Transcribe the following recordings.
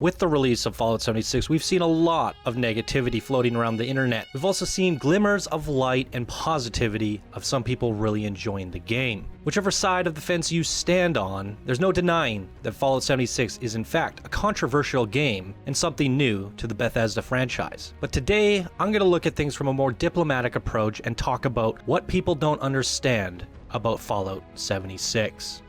With the release of Fallout 76, we've seen a lot of negativity floating around the internet. We've also seen glimmers of light and positivity of some people really enjoying the game. Whichever side of the fence you stand on, there's no denying that Fallout 76 is in fact a controversial game and something new to the Bethesda franchise. But today, I'm going to look at things from a more diplomatic approach and talk about what people don't understand about Fallout 76.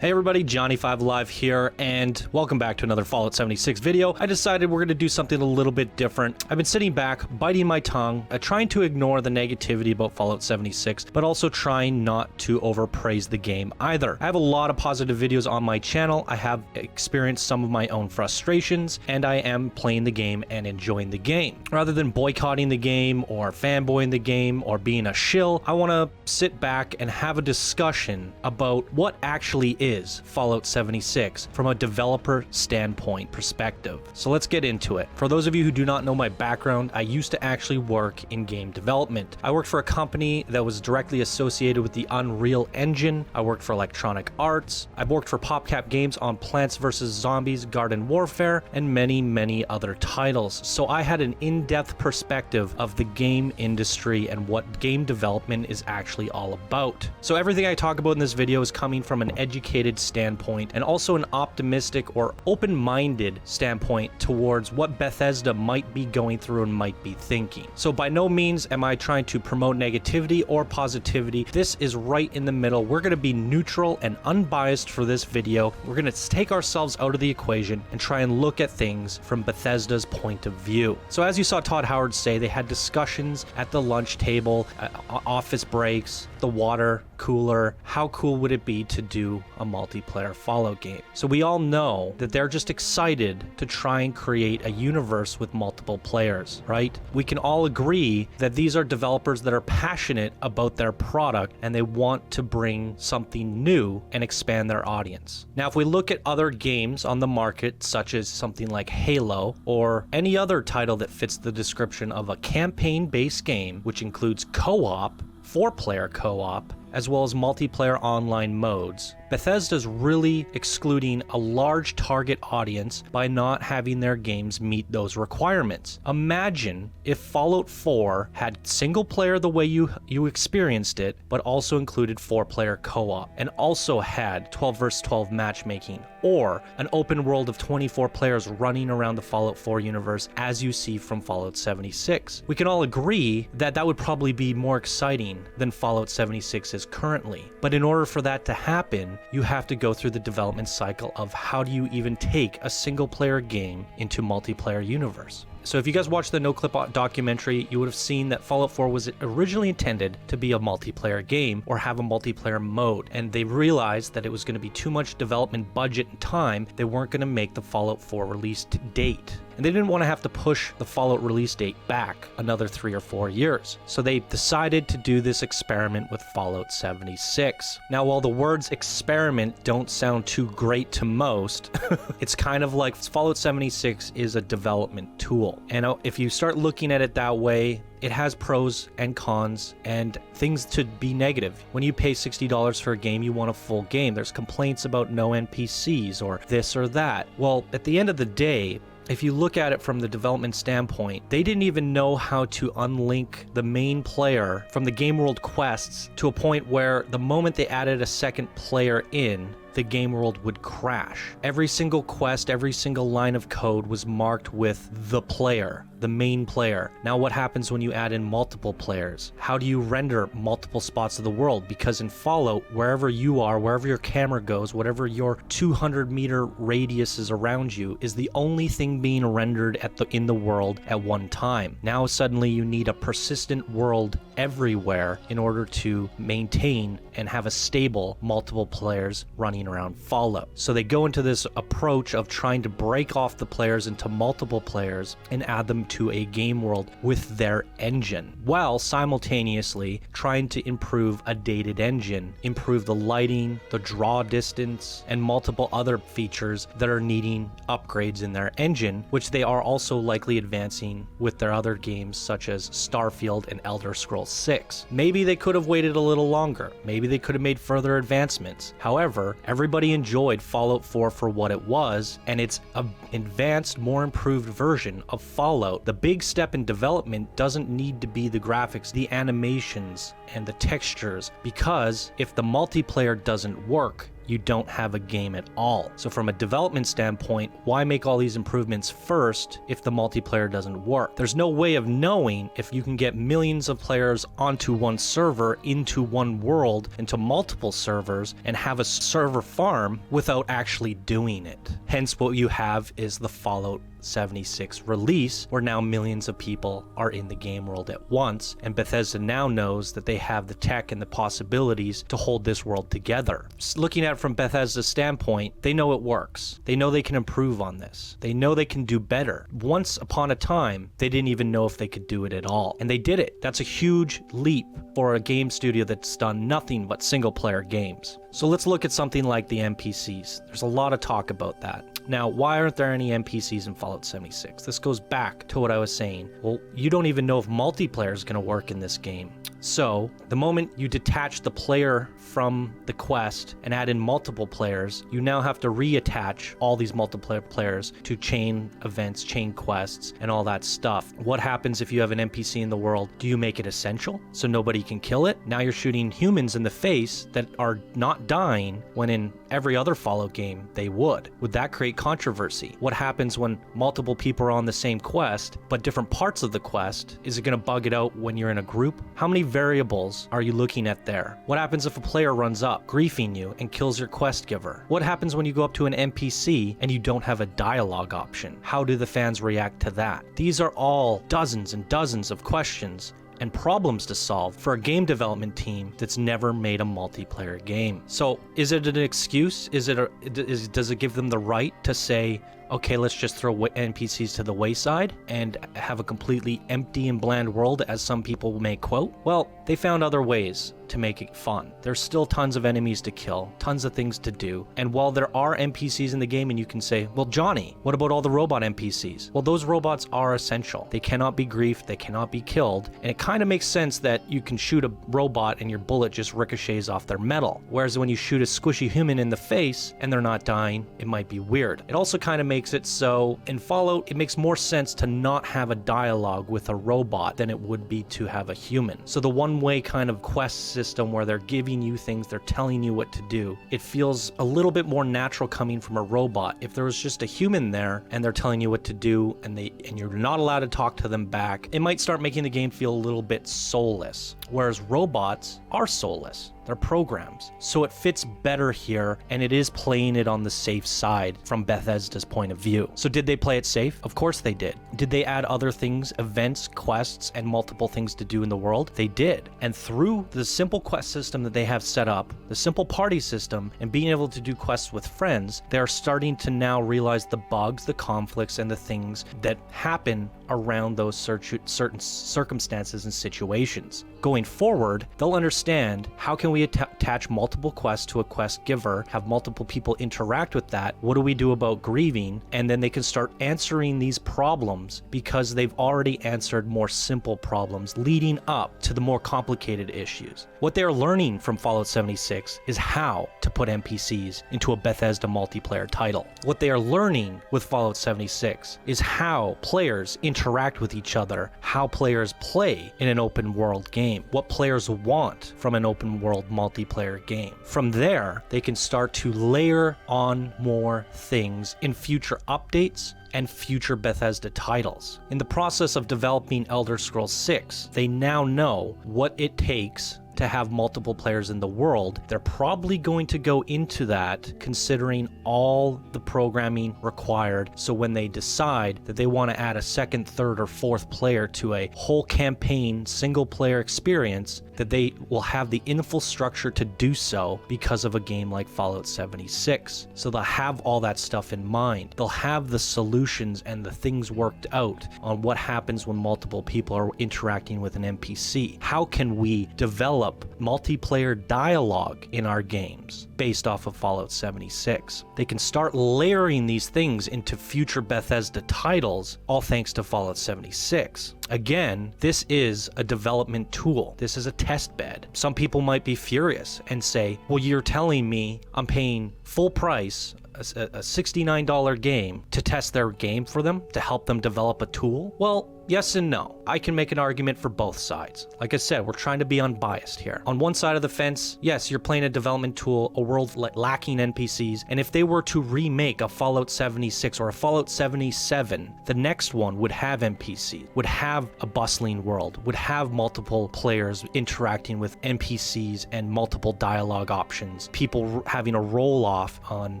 Hey everybody, Johnny5Live here, and welcome back to another Fallout 76 video. I decided we're going to do something a little bit different. I've been sitting back, biting my tongue, trying to ignore the negativity about Fallout 76, but also trying not to overpraise the game either. I have a lot of positive videos on my channel. I have experienced some of my own frustrations, and I am playing the game and enjoying the game. Rather than boycotting the game or fanboying the game or being a shill, I want to sit back and have a discussion about what actually is Fallout 76 from a developer standpoint perspective. So let's get into it. For those of you who do not know my background, I used to actually work in game development. I worked for a company that was directly associated with the Unreal Engine. I worked for Electronic Arts. I worked for PopCap Games on Plants vs. Zombies, Garden Warfare, and many other titles. So I had an in-depth perspective of the game industry and what game development is actually all about. So everything I talk about in this video is coming from an educated standpoint and also an optimistic or open-minded standpoint towards what Bethesda might be going through and might be thinking. So by no means am I trying to promote negativity or positivity. This is right in the middle. We're going to be neutral and unbiased for this video. We're going to take ourselves out of the equation and try and look at things from Bethesda's point of view. So as you saw Todd Howard say, they had discussions at the lunch table, office breaks, the water cooler. How cool would it be to do a multiplayer Fallout game? So we all know that they're just excited to try and create a universe with multiple players, right? We can all agree that these are developers that are passionate about their product and they want to bring something new and expand their audience. Now, if we look at other games on the market, such as something like Halo or any other title that fits the description of a campaign-based game, which includes co-op, 4-player co-op, as well as multiplayer online modes, Bethesda's really excluding a large target audience by not having their games meet those requirements. Imagine if Fallout 4 had single player the way you experienced it, but also included 4-player co-op, and also had 12 vs 12 matchmaking, or an open world of 24 players running around the Fallout 4 universe as you see from Fallout 76. We can all agree that that would probably be more exciting than Fallout 76 is currently. But in order for that to happen, you have to go through the development cycle of how do you even take a single player game into multiplayer universe. So if you guys watched the NoClip documentary, you would have seen that Fallout 4 was originally intended to be a multiplayer game or have a multiplayer mode, and they realized that it was going to be too much development budget and time. They weren't going to make the Fallout 4 release date. And they didn't want to have to push the Fallout release date back another 3 or 4 years. So they decided to do this experiment with Fallout 76. Now, while the words experiment don't sound too great to most, it's kind of like Fallout 76 is a development tool. And if you start looking at it that way, it has pros and cons and things to be negative. When you pay $60 for a game, you want a full game. There's complaints about no NPCs or this or that. Well, at the end of the day, if you look at it from the development standpoint, they didn't even know how to unlink the main player from the game world quests to a point where the moment they added a second player in, the game world would crash. Every single quest, every single line of code was marked with the player, the main player. Now what happens when you add in multiple players? How do you render multiple spots of the world? Because in Fallout, wherever you are, wherever your camera goes, whatever your 200-meter radius is around you, is the only thing being rendered in the world at one time. Now suddenly you need a persistent world everywhere in order to maintain and have a stable multiple players running seen around Fallout. So they go into this approach of trying to break off the players into multiple players and add them to a game world with their engine, while simultaneously trying to improve a dated engine, improve the lighting, the draw distance, and multiple other features that are needing upgrades in their engine, which they are also likely advancing with their other games such as Starfield and Elder Scrolls 6. Maybe they could have waited a little longer. Maybe they could have made further advancements. However, everybody enjoyed Fallout 4 for what it was, and it's an advanced, more improved version of Fallout. The big step in development doesn't need to be the graphics, the animations, and the textures, because if the multiplayer doesn't work, you don't have a game at all. So from a development standpoint, why make all these improvements first if the multiplayer doesn't work? There's no way of knowing if you can get millions of players onto one server, into one world, into multiple servers, and have a server farm without actually doing it. Hence what you have is the Fallout 76 release, where now millions of people are in the game world at once, and Bethesda now knows that they have the tech and the possibilities to hold this world together. Looking at it from Bethesda's standpoint, they know it works. They know they can improve on this. They know they can do better. Once upon a time, they didn't even know if they could do it at all, and they did it. That's a huge leap for a game studio that's done nothing but single player games. So let's look at something like the NPCs. There's a lot of talk about that. Now, why aren't there any NPCs in Fallout 76? This goes back to what I was saying. Well, you don't even know if multiplayer is going to work in this game. So, the moment you detach the player from the quest and add in multiple players, you now have to reattach all these multiplayer players to chain events, chain quests, and all that stuff. What happens if you have an NPC in the world? Do you make it essential so nobody can kill it? Now you're shooting humans in the face that are not dying when in every other Fallout game they would. Would that create controversy? What happens when multiple people are on the same quest, but different parts of the quest? Is it going to bug it out when you're in a group? How many variables are you looking at there? What happens if a player runs up, griefing you, and kills your quest giver? What happens when you go up to an NPC and you don't have a dialogue option? How do the fans react to that? These are all dozens and dozens of questions and problems to solve for a game development team that's never made a multiplayer game. So is it an excuse? Does it give them the right to say, okay, let's just throw NPCs to the wayside and have a completely empty and bland world, as some people may quote? Well, they found other ways to make it fun. There's still tons of enemies to kill, tons of things to do. And while there are NPCs in the game and you can say, well, Johnny, what about all the robot NPCs? Well, those robots are essential. They cannot be griefed, they cannot be killed. And it kind of makes sense that you can shoot a robot and your bullet just ricochets off their metal. Whereas when you shoot a squishy human in the face and they're not dying, it might be weird. It also kind of makes it so in Fallout, it makes more sense to not have a dialogue with a robot than it would be to have a human. So the one-way kind of quest system where they're giving you things, they're telling you what to do, it feels a little bit more natural coming from a robot. If there was just a human there and they're telling you what to do and you're not allowed to talk to them back, it might start making the game feel a little bit soulless. Whereas robots are soulless. They're programs. So it fits better here, and it is playing it on the safe side from Bethesda's point of view. So did they play it safe? Of course they did. Did they add other things, events, quests, and multiple things to do in the world? They did. And through the simple quest system that they have set up, the simple party system, and being able to do quests with friends, they're starting to now realize the bugs, the conflicts, and the things that happen around those certain circumstances and situations. Going forward, they'll understand how can we attach multiple quests to a quest giver, have multiple people interact with that, what do we do about grieving, and then they can start answering these problems because they've already answered more simple problems leading up to the more complicated issues. What they're learning from Fallout 76 is how to put NPCs into a Bethesda multiplayer title. What they are learning with Fallout 76 is how players interact with each other, how players play in an open world game, what players want from an open world multiplayer game. From there, they can start to layer on more things in future updates and future Bethesda titles. In the process of developing Elder Scrolls 6, they now know what it takes to have multiple players in the world. They're probably going to go into that considering all the programming required. So when they decide that they want to add a second, third, or fourth player to a whole campaign single player experience, that they will have the infrastructure to do so because of a game like Fallout 76. So they'll have all that stuff in mind. They'll have the solutions and the things worked out on what happens when multiple people are interacting with an NPC. How can we develop multiplayer dialogue in our games based off of Fallout 76? They can start layering these things into future Bethesda titles, all thanks to Fallout 76. Again, this is a development tool. This is a test bed. Some people might be furious and say, well, you're telling me I'm paying full price, a $69 game, to test their game for them, to help them develop a tool? Well, yes and no. I can make an argument for both sides. Like I said, we're trying to be unbiased here. On one side of the fence, yes, you're playing a development tool, a world lacking NPCs, and if they were to remake a Fallout 76 or a Fallout 77, the next one would have NPCs, would have a bustling world, would have multiple players interacting with NPCs and multiple dialogue options, people having a roll-off on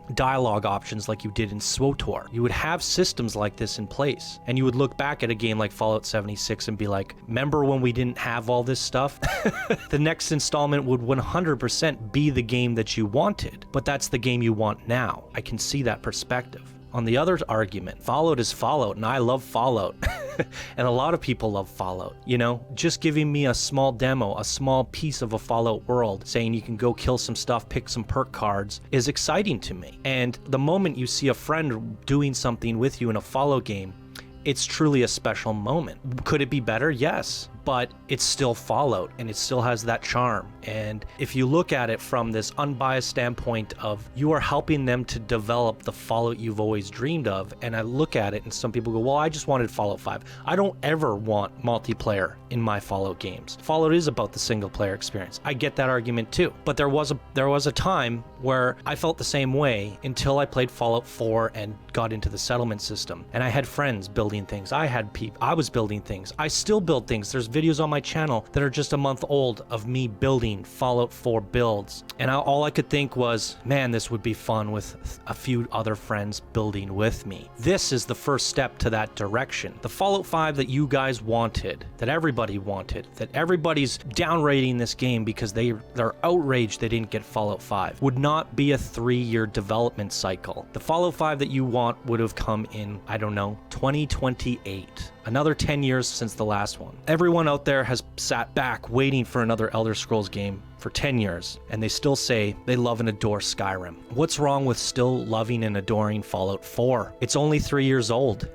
dialogue options like you did in SWTOR. You would have systems like this in place, and you would look back at a game like Fallout 76 and be like, remember when we didn't have all this stuff? The next installment would 100% be the game that you wanted, but that's the game you want now. I can see that perspective. On the other argument, Fallout is Fallout, and I love Fallout. And a lot of people love Fallout. You know, just giving me a small demo, a small piece of a Fallout world, saying you can go kill some stuff, pick some perk cards, is exciting to me. And the moment you see a friend doing something with you in a Fallout game, it's truly a special moment. Could it be better? Yes. But it's still Fallout, and it still has that charm. And if you look at it from this unbiased standpoint of you are helping them to develop the Fallout you've always dreamed of, and I look at it and some people go, well, I just wanted Fallout 5. I don't ever want multiplayer in my Fallout games. Fallout is about the single player experience. I get that argument too. But there was a time where I felt the same way until I played Fallout 4 and got into the settlement system. And I had friends building things. I was building things. I still build things. There's videos on my channel that are just a month old of me building Fallout 4 builds. And all I could think was, man, this would be fun with a few other friends building with me. This is the first step to that direction. The Fallout 5 that you guys wanted, that everybody wanted, that everybody's downrating this game because they're outraged they didn't get Fallout 5, would not be a 3-year development cycle. The Fallout 5 that you want would have come in, I don't know, 2028. Another 10 years since the last one. Everyone out there has sat back waiting for another Elder Scrolls game for 10 years, and they still say they love and adore Skyrim. What's wrong with still loving and adoring Fallout 4? It's only 3 years old.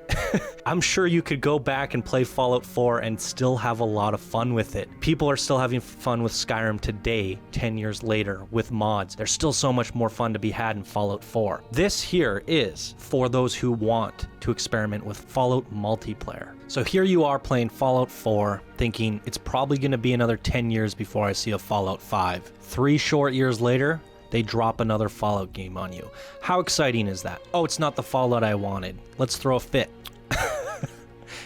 I'm sure you could go back and play Fallout 4 and still have a lot of fun with it. People are still having fun with Skyrim today, 10 years later, with mods. There's still so much more fun to be had in Fallout 4. This here is for those who want to experiment with Fallout multiplayer. So here you are playing Fallout 4, thinking it's probably going to be another 10 years before I see a Fallout 5. 3 short years later, they drop another Fallout game on you. How exciting is that? Oh, it's not the Fallout I wanted. Let's throw a fit.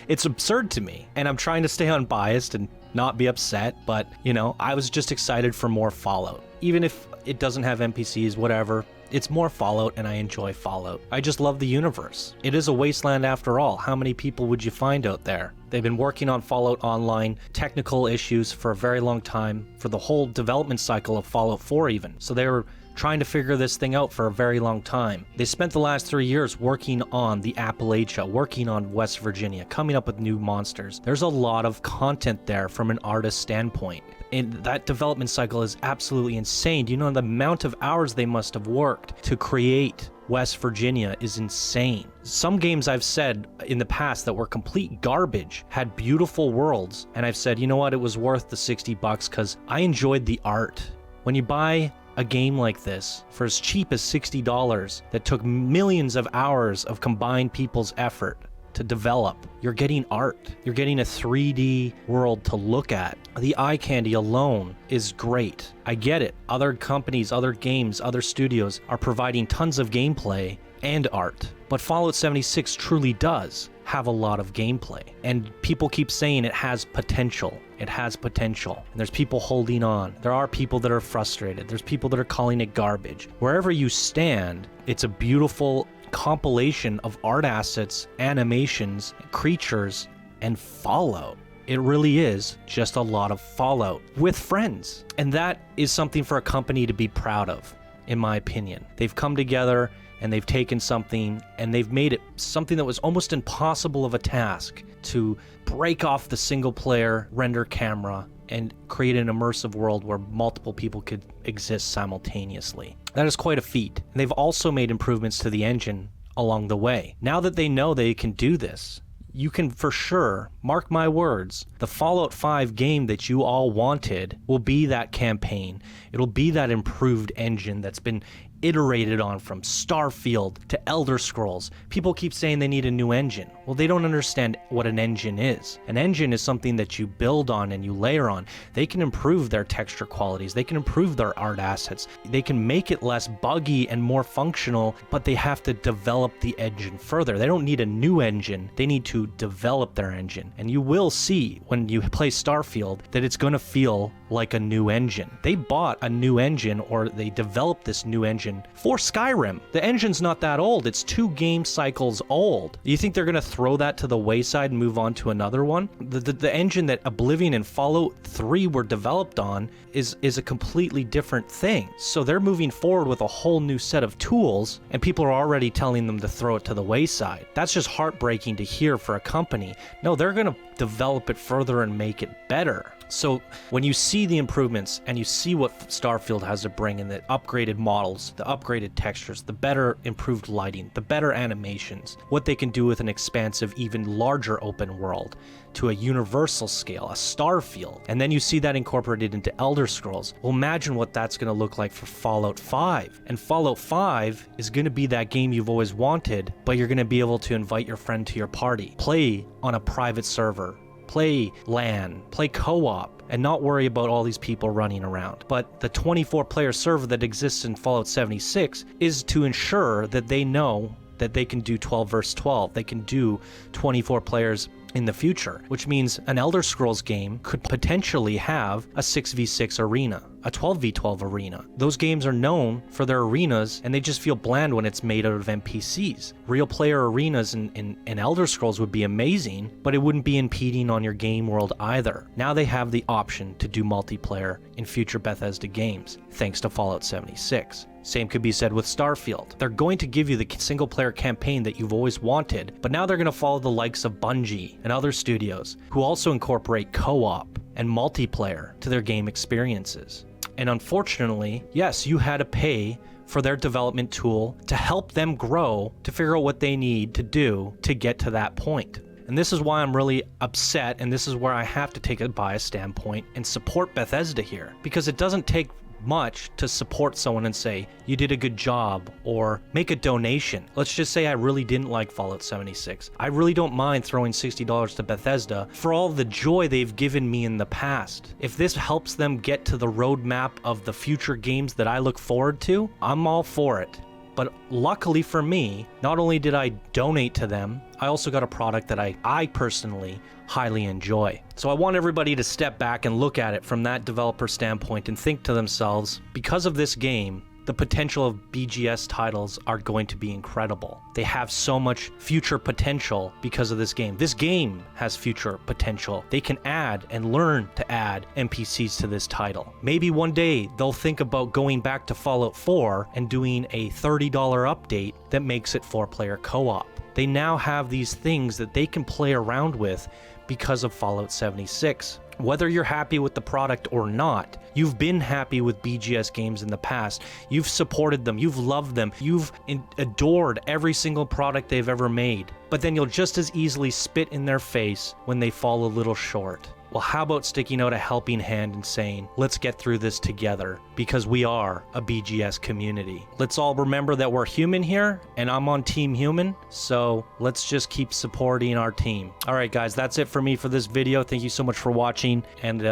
It's absurd to me, and I'm trying to stay unbiased and not be upset, but, you know, I was just excited for more Fallout. Even if it doesn't have NPCs, whatever, it's more Fallout, and I enjoy Fallout. I just love the universe. It is a wasteland after all. How many people would you find out there? They've been working on Fallout Online, technical issues for a very long time, for the whole development cycle of Fallout 4 even. So they were trying to figure this thing out for a very long time. They spent the last 3 years working on the Appalachia, working on West Virginia, coming up with new monsters. There's a lot of content there from an artist standpoint. And that development cycle is absolutely insane. Do you know the amount of hours they must have worked to create West Virginia is insane. Some games I've said in the past that were complete garbage had beautiful worlds, and I've said, you know what, it was worth the $60 because I enjoyed the art. When you buy a game like this for as cheap as $60 that took millions of hours of combined people's effort to develop, you're getting art. You're getting a 3D world to look at. The eye candy alone is great. I get it. Other companies, other games, other studios are providing tons of gameplay and art. But Fallout 76 truly does have a lot of gameplay. And people keep saying it has potential. It has potential. And there's people holding on. There are people that are frustrated. There's people that are calling it garbage. Wherever you stand, it's a beautiful compilation of art assets, animations, creatures, and Fallout. It really is just a lot of Fallout with friends. And that is something for a company to be proud of, in my opinion. They've come together and they've taken something and they've made it something that was almost impossible of a task to break off the single player render camera and create an immersive world where multiple people could exist simultaneously. That is quite a feat. And they've also made improvements to the engine along the way. Now that they know they can do this, you can for sure, mark my words, the Fallout 5 game that you all wanted will be that campaign. It'll be that improved engine that's been iterated on from Starfield to Elder Scrolls. People keep saying they need a new engine. Well, they don't understand what an engine is. An engine is something that you build on and you layer on. They can improve their texture qualities. They can improve their art assets. They can make it less buggy and more functional, but they have to develop the engine further. They don't need a new engine. They need to develop their engine. And you will see when you play Starfield that it's going to feel like a new engine. They bought a new engine, or they developed this new engine for Skyrim. The engine's not that old. It's 2 game cycles old. You think they're going to throw that to the wayside and move on to another one? The engine that Oblivion and Fallout 3 were developed on is a completely different thing. So they're moving forward with a whole new set of tools, and people are already telling them to throw it to the wayside. That's just heartbreaking to hear for a company. No, they're going to develop it further and make it better. So when you see the improvements and you see what Starfield has to bring in the upgraded models, the upgraded textures, the better improved lighting, the better animations, what they can do with an expansive, even larger open world to a universal scale, a Starfield, and then you see that incorporated into Elder Scrolls, well, imagine what that's going to look like for Fallout 5. And Fallout 5 is going to be that game you've always wanted, but you're going to be able to invite your friend to your party, play on a private server, play LAN, play co-op, and not worry about all these people running around. But the 24-player server that exists in Fallout 76 is to ensure that they know that they can do 12 versus 12. They can do 24 players in the future, which means an Elder Scrolls game could potentially have a 6v6 arena, a 12v12 arena. Those games are known for their arenas, and they just feel bland when it's made out of NPCs. Real player arenas in Elder Scrolls would be amazing, but it wouldn't be impeding on your game world either. Now they have the option to do multiplayer in future Bethesda games, thanks to Fallout 76. Same could be said with Starfield. They're going to give you the single-player campaign that you've always wanted, but now they're going to follow the likes of Bungie and other studios who also incorporate co-op and multiplayer to their game experiences. And unfortunately, yes, you had to pay for their development tool to help them grow, to figure out what they need to do to get to that point. And this is why I'm really upset, and this is where I have to take a biased standpoint and support Bethesda here, because it doesn't take much to support someone and say, you did a good job, or make a donation. Let's just say I really didn't like Fallout 76. I really don't mind throwing $60 to Bethesda for all the joy they've given me in the past. If this helps them get to the roadmap of the future games that I look forward to, I'm all for it. But luckily for me, not only did I donate to them, I also got a product that I personally highly enjoy. So I want everybody to step back and look at it from that developer standpoint and think to themselves, because of this game, the potential of BGS titles are going to be incredible. They have so much future potential because of this game. This game has future potential. They can add and learn to add NPCs to this title. Maybe one day they'll think about going back to Fallout 4 and doing a $30 update that makes it 4-player co-op. They now have these things that they can play around with because of Fallout 76. Whether you're happy with the product or not, you've been happy with BGS games in the past. You've supported them, you've loved them, you've adored every single product they've ever made. But then you'll just as easily spit in their face when they fall a little short. Well, how about sticking out a helping hand and saying, let's get through this together, because we are a BGS community. Let's all remember that we're human here, and I'm on Team Human, so let's just keep supporting our team. All right, guys, that's it for me for this video. Thank you so much for watching, and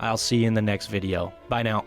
I'll see you in the next video. Bye now.